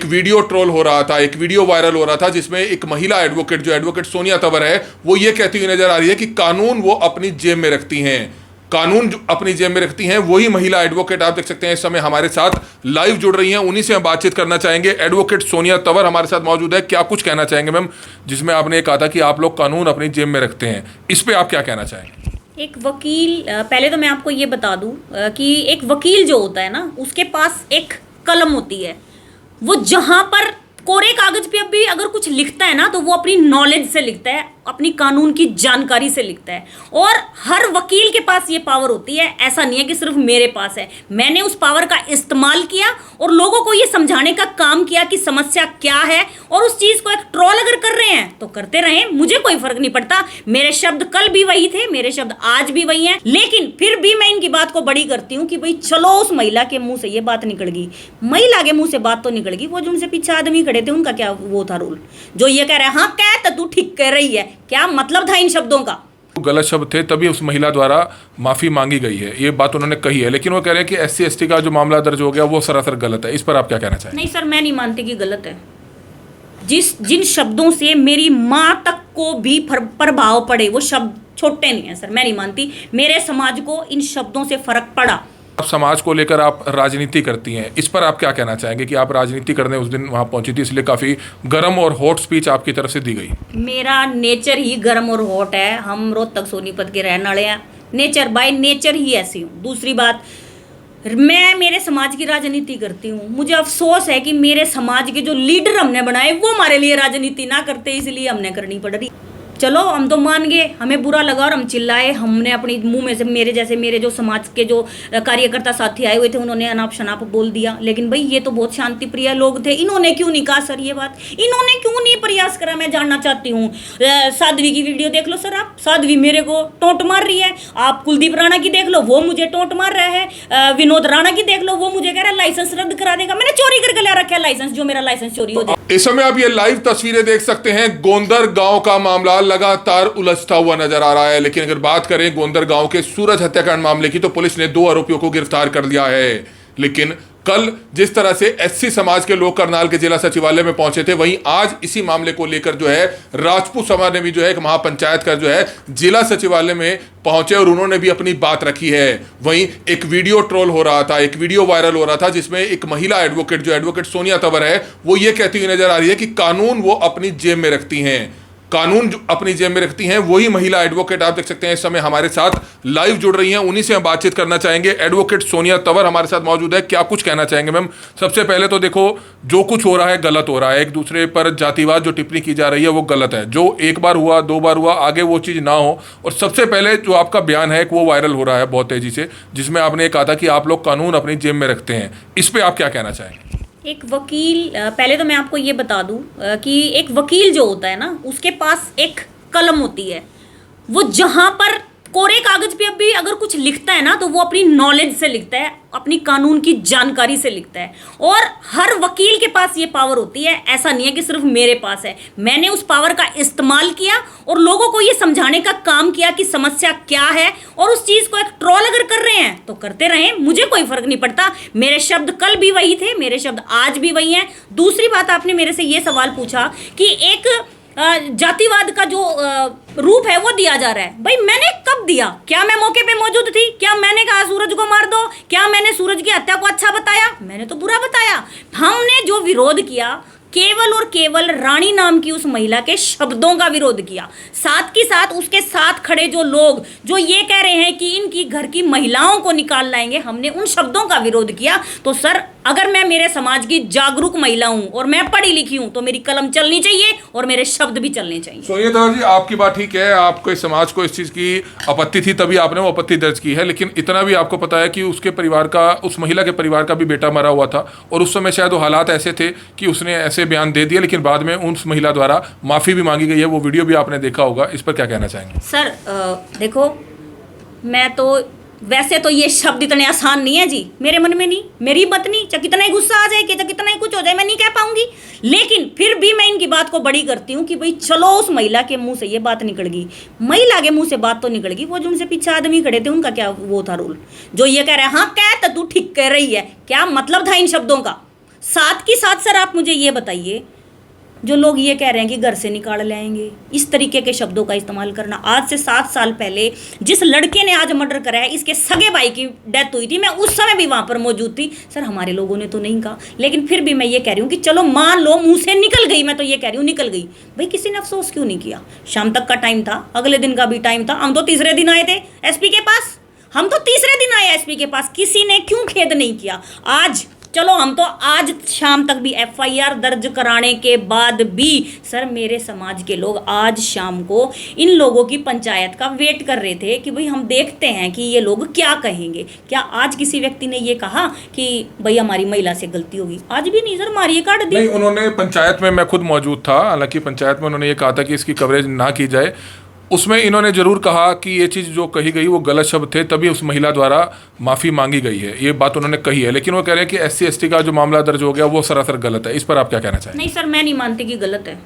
एक video troll हो रहा था, एक वीडियो वायरल हो रहा था जिसमें एक महिला एडवोकेट जो एडवोकेट सोनिया तंवर है वो ये कहती हुई नजर आ रही है कि कानून वो अपनी जेब में रखती हैं, कानून जो अपनी जेब में रखती हैं वही महिला एडवोकेट आप देख सकते हैं इस समय हमारे साथ लाइव जुड़ रही हैं, उन्हीं से हम बातचीत करना चाहेंगे। एडवोकेट सोनिया तंवर हमारे साथ मौजूद है, क्या कुछ कहना चाहेंगे मैम, जिसमें आपने कहा था कि आप लोग कानून अपनी जेब में रखते हैं, इस पे आप क्या कहना चाहेंगे? एक वकील, पहले तो मैं आपको ये बता दूं कि एक वकील जो होता है ना, उसके पास एक कलम होती है। वो जहां पर कोरे कागज पे भी अगर कुछ लिखता है ना, तो वो अपनी नॉलेज से लिखता है, अपनी कानून की जानकारी से लिखता है। और हर वकील के पास ये पावर होती है, ऐसा नहीं है कि सिर्फ मेरे पास है। मैंने उस पावर का इस्तेमाल किया और लोगों को ये समझाने का काम किया कि समस्या क्या है, और उस चीज को एक ट्रोल अगर कर रहे हैं तो करते रहें, मुझे कोई फर्क नहीं पड़ता। मेरे शब्द कल भी वही थे, मेरे शब्द आज भी वही हैं, लेकिन फिर भी मैं इनकी बात को बड़ी करती हूँ कि भाई चलो उस महिला के मुंह से ये बात निकल गई, महिला के मुंह से बात तो निकल गई, वो जो उनसे पीछे आदमी खड़े थे उनका क्या वो था रोल, जो ये कह रहे हैं हाँ कह तो तू ठीक कह रही है, क्या मतलब था इन शब्दों का? गलत शब्द थे, तभी उस महिला द्वारा माफी मांगी गई है, ये बात उन्होंने कही है, लेकिन वो कह रहे हैं कि SC ST का जो मामला दर्ज हो गया वो सरासर गलत है। इस पर आप क्या कहना चाहेंगे? नहीं सर, मैं नहीं मानती कि गलत है। जिन शब्दों से मेरी माँ तक को भी प्रभाव पड़े, वो शब्द छोटे नहीं है सर, मैं नहीं मानती। मेरे समाज को इन शब्दों से फर्क पड़ा। आप समाज को लेकर आप राजनीति करती हैं, इस पर आप क्या कहना चाहेंगे कि आप राजनीति करने उस दिन वहां पहुंची थी, इसलिए काफी गर्म और हॉट स्पीच आपकी तरफ से दी गई? मेरा नेचर ही गर्म और हॉट है, हम रोहतक सोनीपत के रहने वाले हैं, नेचर बाय नेचर ही ऐसी हूँ। दूसरी बात, मैं मेरे समाज की राजनीति करती हूँ। मुझे अफसोस है कि मेरे समाज के जो लीडर हमने बनाए वो हमारे लिए राजनीति ना करते, इसलिए हमने करनी पड़ रही। चलो हम तो मान गए, हमें बुरा लगा और हम चिल्लाए, हमने अपनी मुंह में से मेरे जो समाज के जो कार्यकर्ता साथी आए हुए थे उन्होंने अनाप शनाप बोल दिया, लेकिन भाई ये तो बहुत शांति प्रिय लोग थे, इन्होंने क्यों नहीं कहा सर ये बात, इन्होंने क्यों नहीं प्रयास करा? मैं जानना चाहती हूँ। साध्वी की वीडियो देख लो सर, आप साध्वी मेरे को टोंट मार रही है, आप कुलदीप राणा की देख लो वो मुझे टोंट मार रहा है, विनोद राणा की देख लो वो मुझे कह रहा है लाइसेंस रद्द करा देगा। मैंने चोरी करके ला रखा है लाइसेंस, जो मेरा लाइसेंस चोरी हो जाए। इस समय आप ये लाइव तस्वीरें देख सकते हैं, गोंदर गांव का मामला लगातार उलझता हुआ नजर आ रहा है, लेकिन अगर बात करें गोंदर गांव के सूरज हत्याकांड मामले की तो पुलिस ने 2 आरोपियों को गिरफ्तार कर लिया है। लेकिन कल जिस तरह से SC समाज के लोग करनाल के जिला सचिवालय में पहुंचे थे, वहीं आज इसी मामले को लेकर जो है राजपूत समाज ने भी जो है एक महापंचायत का जो है जिला सचिवालय में पहुंचे और उन्होंने भी अपनी बात रखी है। वहीं एक वीडियो ट्रोल हो रहा था, एक वीडियो वायरल हो रहा था जिसमें एक महिला एडवोकेट जो एडवोकेट सोनिया तंवर है वो ये कहती हुई नजर आ रही है कि कानून वो अपनी जेब में रखती हैं, कानून जो अपनी जेब में रखती हैं वही महिला एडवोकेट आप देख सकते हैं इस समय हमारे साथ लाइव जुड़ रही हैं, उन्हीं से हम बातचीत करना चाहेंगे। एडवोकेट सोनिया तंवर हमारे साथ मौजूद है, क्या कुछ कहना चाहेंगे मैम? सबसे पहले तो देखो, जो कुछ हो रहा है गलत हो रहा है, एक दूसरे पर जातिवाद जो टिप्पणी की जा रही है वो गलत है। जो एक बार हुआ 2 बार हुआ, आगे वो चीज़ ना हो। और सबसे पहले जो आपका बयान है वो वायरल हो रहा है बहुत तेजी से, जिसमें आपने कहा था कि आप लोग कानून अपनी जेब में रखते हैं, इस पर आप क्या कहना चाहेंगे? एक वकील, पहले तो मैं आपको ये बता दूं कि एक वकील जो होता है ना, उसके पास एक कलम होती है। वो जहां पर कोरे कागज पे भी अगर कुछ लिखता है ना, तो वो अपनी नॉलेज से लिखता है, अपनी कानून की जानकारी से लिखता है। और हर वकील के पास ये पावर होती है, ऐसा नहीं है कि सिर्फ मेरे पास है। मैंने उस पावर का इस्तेमाल किया और लोगों को ये समझाने का काम किया कि समस्या क्या है, और उस चीज को एक ट्रोल अगर कर रहे हैं तो करते रहें, मुझे कोई फर्क नहीं पड़ता। मेरे शब्द कल भी वही थे, मेरे शब्द आज भी वही हैं। दूसरी बात, आपने मेरे से ये सवाल पूछा कि एक जातिवाद का जो रूप है वो दिया जा रहा है। भाई मैंने कब दिया? क्या मैं मौके पे मौजूद थी? क्या मैंने कहा सूरज को मार दो? क्या मैंने सूरज की हत्या को अच्छा बताया? मैंने तो बुरा बताया। हमने जो विरोध किया केवल और केवल रानी नाम की उस महिला के शब्दों का विरोध किया। साथ के साथ उसके साथ खड़े जो लोग जो ये कह रहे हैं कि इनकी घर की महिलाओं को निकाल लाएंगे, हमने उन शब्दों का विरोध किया। तो सर, अगर मैं मेरे समाज की जागरूक महिला हूं और मैं पढ़ी लिखी हूं तो मेरी कलम चलनी चाहिए और मेरे शब्द भी चलने चाहिए। सोनिया तंवर जी, आपकी बात ठीक है, आपको इस समाज को इस चीज़ की आपत्ति थी तभी आपने वो आपत्ति दर्ज की है, लेकिन इतना भी आपको पता है कि उसके परिवार का, उस महिला के परिवार का भी बेटा मरा हुआ था और उस समय शायद वो हालात ऐसे थे कि उसने ऐसे बयान दे दिया, लेकिन बाद में उस महिला द्वारा माफ़ी भी मांगी गई है, वो वीडियो भी आपने देखा होगा। इस पर क्या कहना चाहेंगे? सर देखो, मैं तो वैसे तो ये शब्द इतने आसान नहीं है जी, मेरे मन में नहीं, मेरी पत्नी चाहे कितना ही गुस्सा आ जाए, चाहे कितना ही कुछ हो जाए, मैं नहीं कह पाऊंगी, लेकिन फिर भी मैं इनकी बात को बड़ी करती हूँ कि भाई चलो उस महिला के मुंह से ये बात निकल गई, महिला के मुंह से बात तो निकल गई, वो जो उनसे पीछे आदमी खड़े थे उनका क्या वो था रोल, जो ये कह रहे हैं हाँ कह तो तू ठीक कह रही है, क्या मतलब था इन शब्दों का? साथ की साथ सर आप मुझे ये बताइए, जो लोग ये कह रहे हैं कि घर से निकाल लाएंगे, इस तरीके के शब्दों का इस्तेमाल करना। आज से 7 साल पहले जिस लड़के ने आज मर्डर करा है, इसके सगे भाई की डेथ हुई थी, मैं उस समय भी वहां पर मौजूद थी। सर हमारे लोगों ने तो नहीं कहा, लेकिन फिर भी मैं ये कह रही हूँ कि चलो मान लो मुंह से निकल गई, मैं तो ये कह रही हूँ निकल गई, भाई किसी ने अफसोस क्यों नहीं किया? शाम तक का टाइम था, अगले दिन का भी टाइम था, हम तो तीसरे दिन आए थे एसपी के पास, हम तो तीसरे दिन आए एसपी के पास, किसी ने क्यों खेद नहीं किया? आज चलो हम तो आज शाम तक भी एफआईआर दर्ज कराने के बाद भी सर मेरे समाज के लोग आज शाम को इन लोगों की पंचायत का वेट कर रहे थे कि भाई हम देखते हैं कि ये लोग क्या कहेंगे। क्या आज किसी व्यक्ति ने ये कहा कि भाई हमारी महिला से गलती होगी? आज भी नहीं सर, मारिए काट दी। नहीं, उन्होंने पंचायत में, मैं खुद मौजूद था, हालांकि पंचायत में उन्होंने ये कहा था कि इसकी कवरेज ना की जाए। उसमें इन्होंने जरूर कहा कि ये चीज़ जो कही गई वो गलत शब्द थे, तभी उस महिला द्वारा माफ़ी मांगी गई है, ये बात उन्होंने कही है। लेकिन वो कह रहे हैं कि SC ST का जो मामला दर्ज हो गया वो सरासर गलत है। इस पर आप क्या कहना चाहेंगे? नहीं सर, मैं नहीं मानती कि गलत है।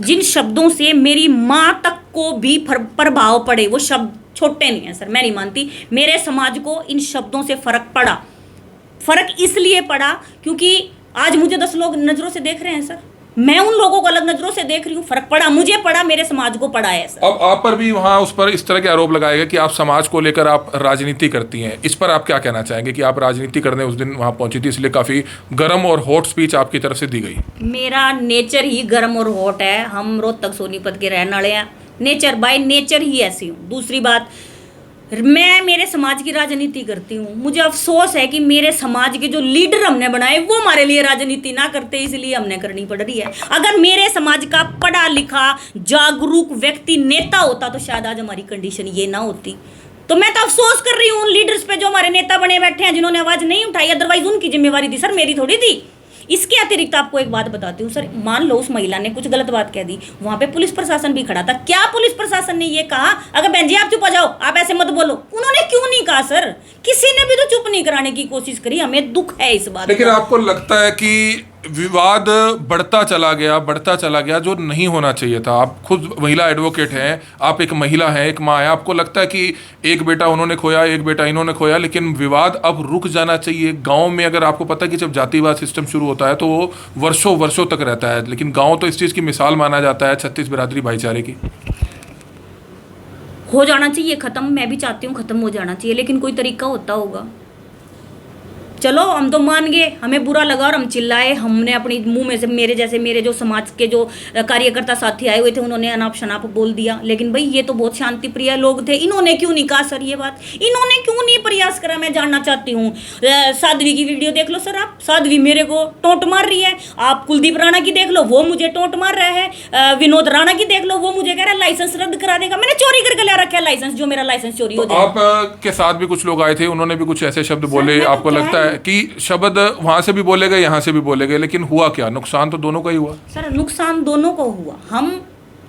जिन शब्दों से मेरी माँ तक को भी प्रभाव पड़े, वो शब्द छोटे नहीं है सर, मैं नहीं मानती। मेरे समाज को इन शब्दों से फर्क पड़ा। फर्क इसलिए पड़ा क्योंकि आज मुझे 10 लोग नजरों से देख रहे हैं सर, मैं उन लोगों को अलग नजरों से देख रही हूँ। फर्क पड़ा, मुझे पड़ा, मेरे समाज को पड़ा है सर। अब आप पर भी वहाँ उस पर इस तरह के आरोप लगाए गए कि आप समाज को लेकर आप राजनीति करती हैं। इस पर आप क्या कहना चाहेंगे कि आप राजनीति करने उस दिन वहाँ पहुंची थी, इसलिए काफ़ी गर्म और हॉट स्पीच आपकी तरफ से दी गई? मेरा नेचर ही गर्म और हॉट है। हम रोहतक सोनीपत के रहने वाले हैं, नेचर बाय नेचर ही ऐसी हूँ। दूसरी बात, मैं मेरे समाज की राजनीति करती हूँ। मुझे अफसोस है कि मेरे समाज के जो लीडर हमने बनाए वो हमारे लिए राजनीति ना करते, इसलिए हमने करनी पड़ रही है। अगर मेरे समाज का पढ़ा लिखा जागरूक व्यक्ति नेता होता तो शायद आज हमारी कंडीशन ये ना होती। तो मैं तो अफसोस कर रही हूँ उन लीडर्स पे जो हमारे नेता बने बैठे हैं, जिन्होंने आवाज नहीं उठाई। अदरवाइज उनकी जिम्मेवारी थी सर, मेरी थोड़ी थी। इसके अतिरिक्त आपको एक बात बताती हूँ सर, मान लो उस महिला ने कुछ गलत बात कह दी, वहां पे पुलिस प्रशासन भी खड़ा था। क्या पुलिस प्रशासन ने ये कहा अगर बहन जी आप चुप हो जाओ, आप ऐसे मत बोलो? उन्होंने क्यों नहीं कहा सर? किसी ने भी तो चुप नहीं कराने की कोशिश करी। हमें दुख है इस बात। लेकिन आपको लगता है कि विवाद बढ़ता चला गया, जो नहीं होना चाहिए था? आप खुद महिला एडवोकेट हैं, आप एक महिला हैं, एक माँ हैं, आपको लगता है कि एक बेटा उन्होंने खोया, एक बेटा इन्होंने खोया, लेकिन विवाद अब रुक जाना चाहिए? गांव में अगर आपको पता है कि जब जातिवाद सिस्टम शुरू होता है तो वो वर्षों वर्षों तक रहता है, लेकिन गांव तो इस चीज़ की मिसाल माना जाता है 36 बिरादरी भाईचारे की। हो जाना चाहिए खत्म, मैं भी चाहती हूँ खत्म हो जाना चाहिए, लेकिन कोई तरीका होता होगा। चलो हम तो मान गए, हमें बुरा लगा और हम चिल्लाए, हमने अपनी मुंह में से मेरे जो समाज के जो कार्यकर्ता साथी आए हुए थे उन्होंने अनाप शनाप बोल दिया। लेकिन भाई ये तो बहुत शांति प्रिय लोग थे, इन्होंने क्यों नहीं कहा सर ये बात? इन्होंने क्यों नहीं प्रयास करा? मैं जानना चाहती हूँ। साध्वी की वीडियो देख लो सर आप, साध्वी मेरे को टोंट मार रही है। आप कुलदीप राणा की देख लो, वो मुझे टोंट मार रहा है। विनोद राणा की देख लो, वो मुझे कह रहा है लाइसेंस रद्द करा देगा। मैंने चोरी करके ले रखा है लाइसेंस, जो मेरा लाइसेंस चोरी हो जाए। आप के साथ भी कुछ लोग आए थे, उन्होंने भी कुछ ऐसे शब्द बोले, आपको लगता है कि शब्द वहां से भी बोले गए, यहाँ से भी बोले गए, लेकिन हुआ क्या? नुकसान तो दोनों का ही हुआ सर, नुकसान दोनों को हुआ। हम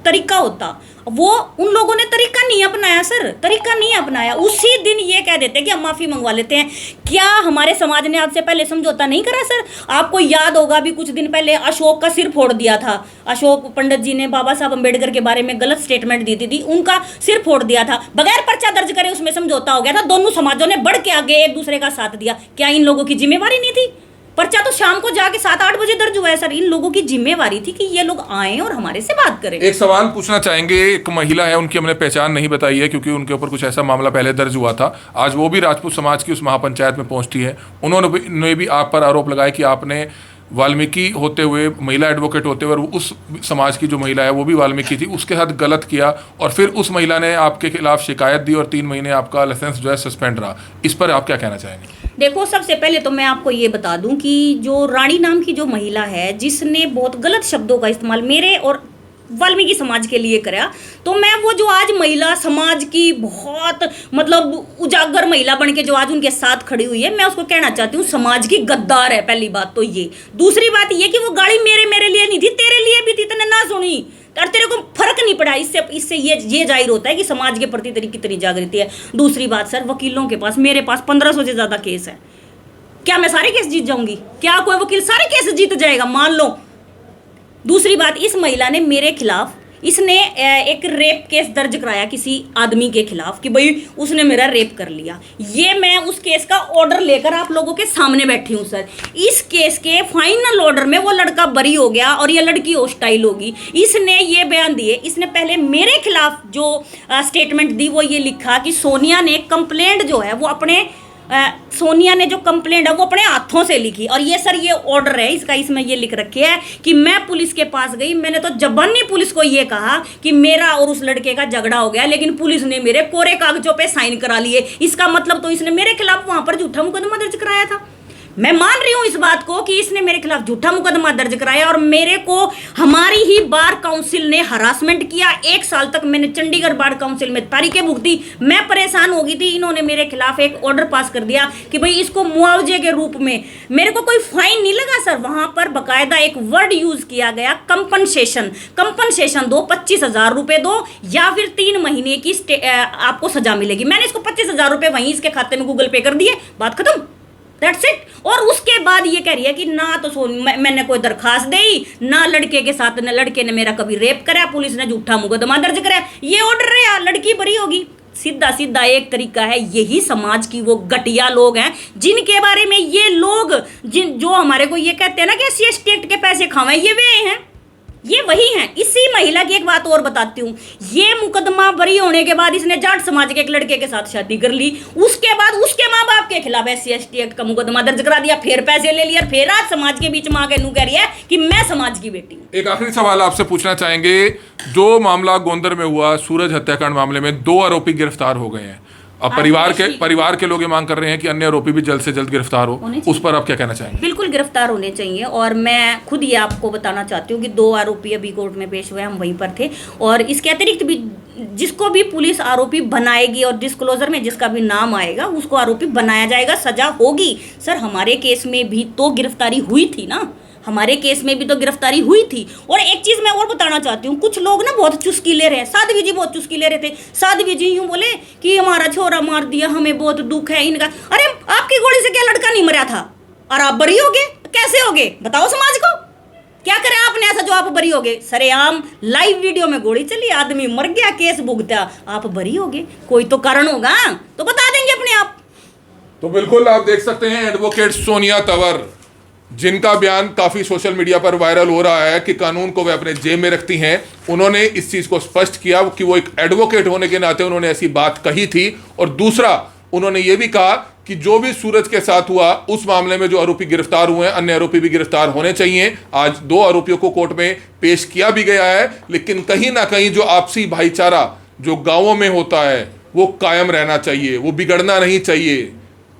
तरीका होता, वो उन लोगों ने तरीका नहीं अपनाया सर, तरीका नहीं अपनाया। उसी दिन ये कह देते कि हम माफी मंगवा लेते हैं। क्या हमारे समाज ने आपसे पहले समझौता नहीं करा सर? आपको याद होगा भी कुछ दिन पहले अशोक का सिर फोड़ दिया था। अशोक पंडित जी ने बाबा साहब अम्बेडकर के बारे में गलत स्टेटमेंट दी थी, उनका सिर फोड़ दिया था। बगैर पर्चा दर्ज करे उसमें समझौता हो गया था। दोनों समाजों ने बढ़ के आगे एक दूसरे का साथ दिया। क्या इन लोगों की जिम्मेवारी नहीं थी? पर्चा तो शाम को जाके 7-8 बजे दर्ज हुआ है सर। इन लोगों की जिम्मेवारी थी कि ये लोग आए और हमारे से बात करें। एक सवाल पूछना चाहेंगे, एक महिला है, उनकी हमने पहचान नहीं बताई है क्योंकि उनके ऊपर कुछ ऐसा मामला पहले दर्ज हुआ था। आज वो भी राजपूत समाज की उस महापंचायत में पहुंचती है। उन्होंने भी आप पर आरोप लगाया कि आपने वाल्मीकि होते हुए, महिला एडवोकेट होते हुए, और उस समाज की जो महिला है वो भी वाल्मीकि थी, उसके साथ गलत किया, और फिर उस महिला ने आपके खिलाफ शिकायत दी और 3 महीने आपका लाइसेंस जो है सस्पेंड रहा। इस पर आप क्या कहना चाहेंगे? देखो, सबसे पहले तो मैं आपको ये बता दूं कि जो रानी नाम की जो महिला है, जिसने बहुत गलत शब्दों का इस्तेमाल मेरे और वाल्मीकि समाज के लिए करा, तो मैं वो जो आज महिला समाज की बहुत मतलब उजागर महिला बन के जो आज उनके साथ खड़ी हुई है, मैं उसको कहना चाहती हूँ समाज की गद्दार है। पहली बात तो ये। दूसरी बात ये कि वो गाली मेरे लिए नहीं थी, तेरे लिए भी थी, तूने ना सुनी और तेरे को फर्क नहीं पड़ा। इससे ये जाहिर होता है कि समाज के प्रति तेरी कितनी जागृति है। दूसरी बात सर, वकीलों के पास, मेरे पास 1500 से ज्यादा केस है। क्या मैं सारे केस जीत जाऊंगी? क्या कोई वकील सारे केस जीत जाएगा? मान लो। दूसरी बात, इस महिला ने मेरे खिलाफ इसने एक रेप केस दर्ज कराया किसी आदमी के खिलाफ कि भाई उसने मेरा रेप कर लिया। ये मैं उस केस का ऑर्डर लेकर आप लोगों के सामने बैठी हूँ सर। इस केस के फाइनल ऑर्डर में वो लड़का बरी हो गया और ये लड़की हॉस्टाइल होगी। इसने ये बयान दिए, इसने पहले मेरे खिलाफ जो स्टेटमेंट दी वो ये लिखा कि सोनिया ने कंप्लेंट जो है वो अपने सोनिया ने जो कंप्लेंट है वो अपने हाथों से लिखी। और ये सर ये ऑर्डर है इसका, इसमें ये लिख रखे है कि मैं पुलिस के पास गई, मैंने तो जबरनी पुलिस को ये कहा कि मेरा और उस लड़के का झगड़ा हो गया, लेकिन पुलिस ने मेरे कोरे कागजों पे साइन करा लिए। इसका मतलब तो इसने मेरे खिलाफ वहां पर झूठा मुकदमा दर्ज कराया था। मैं मान रही हूं इस बात को कि इसने मेरे खिलाफ झूठा मुकदमा दर्ज कराया और मेरे को हमारी ही बार काउंसिल ने हरासमेंट किया। 1 साल तक मैंने चंडीगढ़ बार काउंसिल में तारीखें भुगती। मैं परेशान हो गई थी। इन्होंने मेरे खिलाफ एक ऑर्डर पास कर दिया कि भाई इसको मुआवजे के रूप में, मेरे को कोई फाइन नहीं लगा सर, वहां पर बकायदा एक वर्ड यूज किया गया कंपनसेशन दो, 25,000 रुपए दो या फिर 3 महीने की आपको सजा मिलेगी। मैंने इसको 25,000 रुपए वहीं इसके खाते में गूगल पे कर दिए, बात खत्म, दैट्स इट। और उसके बाद ये कह रही है कि ना तो मैंने कोई दरखास्त दी, ना लड़के के साथ, ना लड़के ने मेरा कभी रेप करा, पुलिस ने झूठा मुकदमा दर्ज करा, ये ऑर्डर है, लड़की बरी होगी। सीधा सीधा एक तरीका है। यही समाज की वो घटिया लोग हैं जिनके बारे में ये लोग जो हमारे को ये कहते हैं ना कि एससी एक्ट के पैसे खावे, ये वे हैं, ये वही हैं। इसी महिला की एक बात और बताती हूँ, ये मुकदमा बरी होने के बाद इसने जाट समाज के एक लड़के के साथ शादी कर ली, उसके बाद उसके माँ बाप के खिलाफ SC/ST एक्ट का मुकदमा दर्ज करा दिया, फिर पैसे ले लिया, फिर आज समाज के बीच में आके नू कह रही है कि मैं समाज की बेटी हूँ। एक आखिरी सवाल आपसे पूछना चाहेंगे, जो मामला गोंदर में हुआ, सूरज हत्याकांड मामले में 2 आरोपी गिरफ्तार हो गए हैं। अब परिवार के लोग ये मांग कर रहे हैं कि अन्य आरोपी भी जल्द से जल्द गिरफ्तार हो, उस पर आप क्या कहना चाहेंगे? बिल्कुल गिरफ्तार होने चाहिए। और मैं खुद ये आपको बताना चाहती हूँ कि 2 आरोपी अभी कोर्ट में पेश हुए, हम वहीं पर थे। और इसके अतिरिक्त भी जिसको भी पुलिस आरोपी बनाएगी और डिस्क्लोजर में जिसका भी नाम आएगा उसको आरोपी बनाया जाएगा, सजा होगी। सर हमारे केस में भी तो गिरफ्तारी हुई थी ना, हमारे केस में भी तो गिरफ्तारी हुई थी। और एक चीज मैं और बताना चाहती हूँ, कुछ लोग ना बहुत चुस्की ले रहे हैं। साध्वी जी बहुत चुस्की ले रहे थे। साध्वी जी यूं बोले कि हमारा छोरा मार दिया, हमें बहुत दुख है इनका। अरे आपकी गोली से क्या लड़का नहीं मरा था और आप बरी हो गए? कैसे हो गए बताओ समाज को? क्या करे आपने ऐसा जो आप बरी हो गए? सरेआम लाइव वीडियो में गोली चली, आदमी मर गया, केस भुगता, आप बरी हो गए। कोई तो कारण होगा तो बता देंगे अपने आप। तो बिल्कुल आप देख सकते हैं एडवोकेट सोनिया तंवर, जिनका बयान काफी सोशल मीडिया पर वायरल हो रहा है कि कानून को वे अपने जेब में रखती हैं। उन्होंने इस चीज को स्पष्ट किया कि वो एक एडवोकेट होने के नाते उन्होंने ऐसी बात कही थी। और दूसरा उन्होंने ये भी कहा कि जो भी सूरज के साथ हुआ उस मामले में जो आरोपी गिरफ्तार हुए हैं, अन्य आरोपी भी गिरफ्तार होने चाहिए। आज 2 आरोपियों को कोर्ट में पेश किया भी गया है, लेकिन कहीं ना कहीं जो आपसी भाईचारा जो गांवों में होता है वो कायम रहना चाहिए, वो बिगड़ना नहीं चाहिए।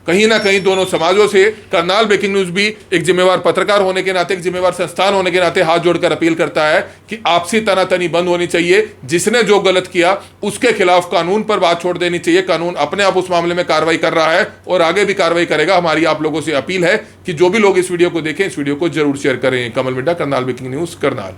कहीं ना कहीं दोनों समाजों से करनाल ब्रेकिंग न्यूज़ भी एक जिम्मेवार पत्रकार होने के नाते, एक जिम्मेवार संस्थान होने के नाते हाथ जोड़कर अपील करता है कि आपसी तनातनी बंद होनी चाहिए। जिसने जो गलत किया उसके खिलाफ कानून पर बात छोड़ देनी चाहिए। कानून अपने आप उस मामले में कार्रवाई कर रहा है और आगे भी कार्रवाई करेगा। हमारी आप लोगों से अपील है कि जो भी लोग इस वीडियो को देखें, इस वीडियो को जरूर शेयर करें। कमल मिड्डा, करनाल ब्रेकिंग न्यूज़, करनाल।